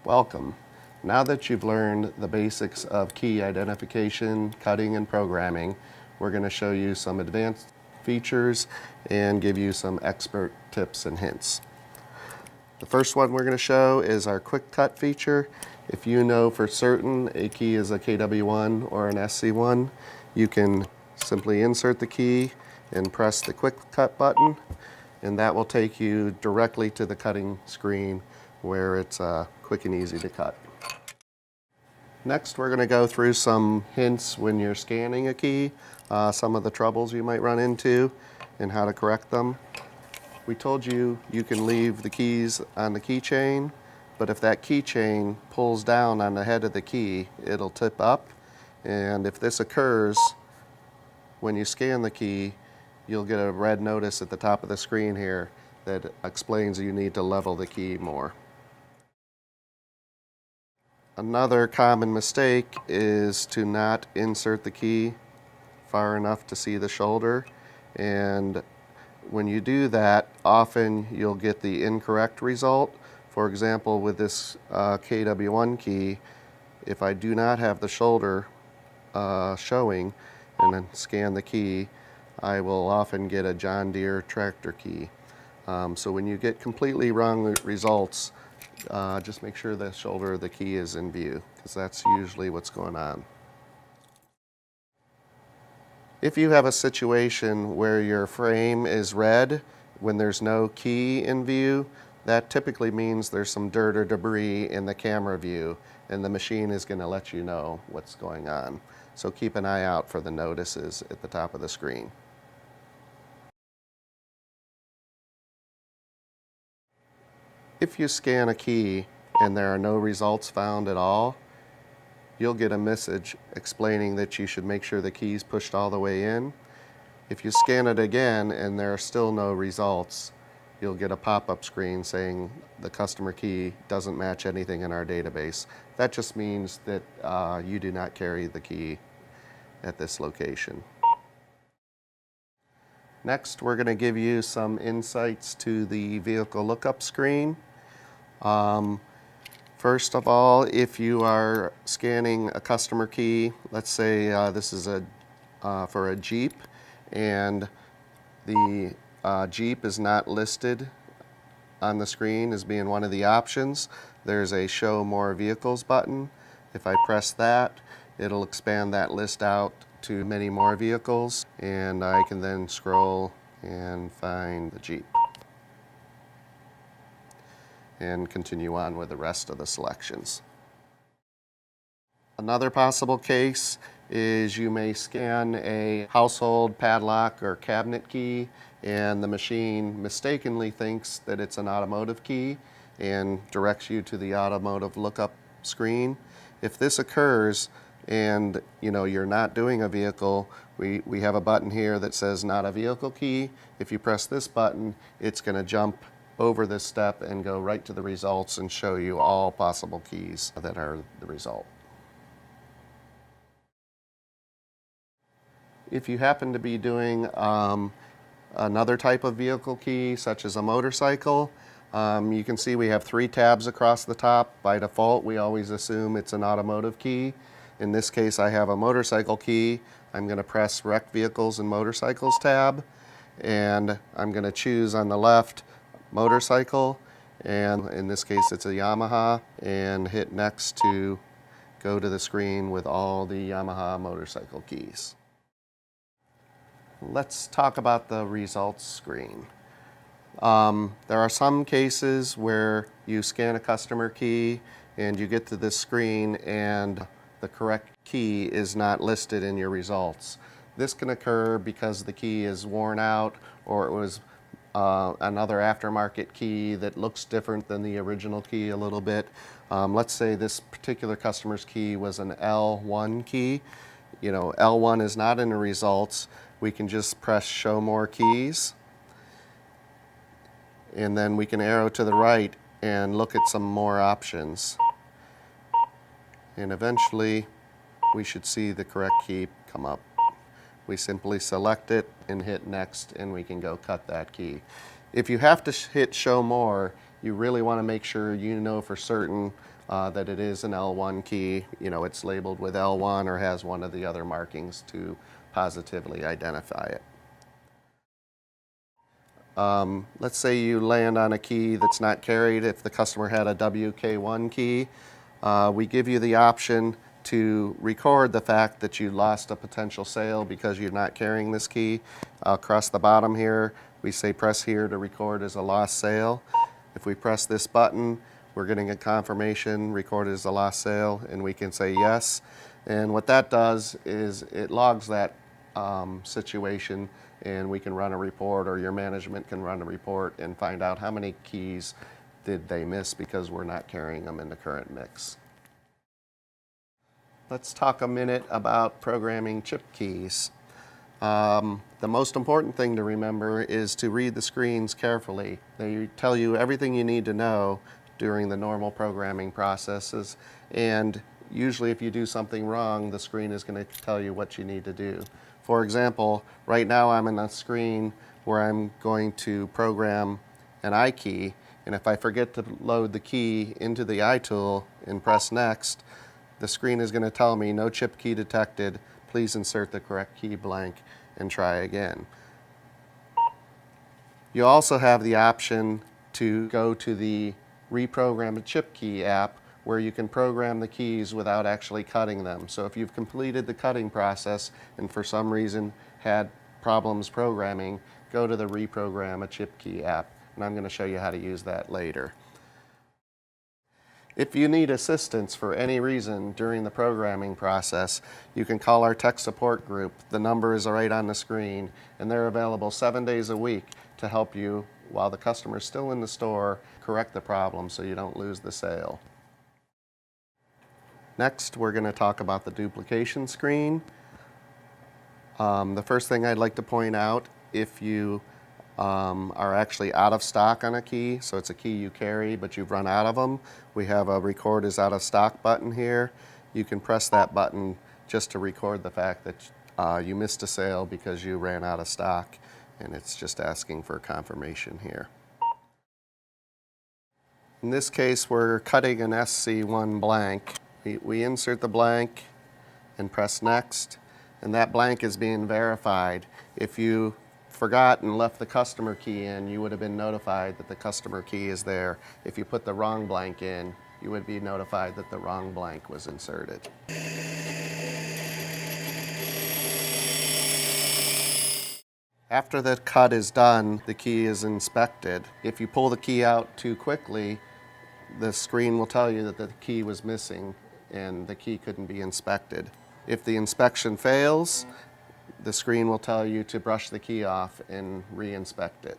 Welcome. Now that you've learned the basics of key identification, cutting, and programming, we're going to show you some advanced features and give you some expert tips and hints. The first one we're going to show is our quick cut feature. If you know for certain a key is a KW1 or an SC1, you can simply insert the key and press the quick cut button, and that will take you directly to the cutting screen where it's quick and easy to cut. Next, we're going to go through some hints when you're scanning a key, some of the troubles you might run into and how to correct them. We told you you can leave the keys on the keychain, but if that keychain pulls down on the head of the key, it'll tip up. And if this occurs, when you scan the key, you'll get a red notice at the top of the screen here that explains you need to level the key more. Another common mistake is to not insert the key far enough to see the shoulder, and when you do that, often you'll get the incorrect result. For example, with this KW1 key, if I do not have the shoulder showing and then scan the key, I will often get a John Deere tractor key. So when you get completely wrong results, just make sure the shoulder of the key is in view, because that's usually what's going on. If you have a situation where your frame is red when there's no key in view, that typically means there's some dirt or debris in the camera view, and the machine is going to let you know what's going on. So keep an eye out for the notices at the top of the screen. If you scan a key and there are no results found at all, you'll get a message explaining that you should make sure the key's pushed all the way in. If you scan it again and there are still no results, you'll get a pop-up screen saying the customer key doesn't match anything in our database. That just means that you do not carry the key at this location. Next, we're going to give you some insights to the vehicle lookup screen. First of all, if you are scanning a customer key, let's say this is for a Jeep, and the Jeep is not listed on the screen as being one of the options, there's a Show More Vehicles button. If I press that, it'll expand that list out to many more vehicles, and I can then scroll and find the Jeep and continue on with the rest of the selections. Another possible case is you may scan a household padlock or cabinet key, and the machine mistakenly thinks that it's an automotive key and directs you to the automotive lookup screen. If this occurs and you're not doing a vehicle, we have a button here that says not a vehicle key. If you press this button, it's going to jump over this step and go right to the results and show you all possible keys that are the result. If you happen to be doing another type of vehicle key, such as a motorcycle, you can see we have 3 tabs across the top. By default, we always assume it's an automotive key. In this case, I have a motorcycle key. I'm going to press Rec Vehicles and Motorcycles tab, and I'm going to choose on the left motorcycle, and in this case it's a Yamaha, and hit next to go to the screen with all the Yamaha motorcycle keys. Let's talk about the results screen. There are some cases where you scan a customer key and you get to this screen and the correct key is not listed in your results. This can occur because the key is worn out, or it was another aftermarket key that looks different than the original key a little bit. Let's say this particular customer's key was an L1 key. L1 is not in the results. We can just press Show More Keys, and then we can arrow to the right and look at some more options. And eventually we should see the correct key come up. We simply select it and hit next, and we can go cut that key. If you have to hit Show More, you really want to make sure you know for certain that it is an L1 key. You know, it's labeled with L1 or has one of the other markings to positively identify it. Let's say you land on a key that's not carried. If the customer had a WK1 key, we give you the option to record the fact that you lost a potential sale because you're not carrying this key. Across the bottom here, we say press here to record as a lost sale. If we press this button, we're getting a confirmation recorded as a lost sale, and we can say yes. And what that does is it logs that situation, and we can run a report, or your management can run a report and find out how many keys did they miss because we're not carrying them in the current mix. Let's talk a minute about programming chip keys. The most important thing to remember is to read the screens carefully. They tell you everything you need to know during the normal programming processes, and usually if you do something wrong, the screen is going to tell you what you need to do. For example, right now I'm in a screen where I'm going to program an I key, and if I forget to load the key into the I tool and press next, the screen is going to tell me no chip key detected, please insert the correct key blank and try again. You also have the option to go to the Reprogram a Chip Key app, where you can program the keys without actually cutting them. So if you've completed the cutting process and for some reason had problems programming, go to the Reprogram a Chip Key app, and I'm going to show you how to use that later. If you need assistance for any reason during the programming process, you can call our tech support group. The number is right on the screen, and they're available 7 days a week to help you while the customer is still in the store, correct the problem so you don't lose the sale. Next, we're going to talk about the duplication screen. The first thing I'd like to point out, if you are actually out of stock on a key, so it's a key you carry but you've run out of them, we have a record is out of stock button here. You can press that button just to record the fact that you missed a sale because you ran out of stock, and it's just asking for confirmation here. In this case, we're cutting an SC1 blank. We insert the blank and press next, and that blank is being verified. If you forgot and left the customer key in, you would have been notified that the customer key is there. If you put the wrong blank in, you would be notified that the wrong blank was inserted. After the cut is done, the key is inspected. If you pull the key out too quickly, the screen will tell you that the key was missing and the key couldn't be inspected. If the inspection fails, the screen will tell you to brush the key off and re-inspect it.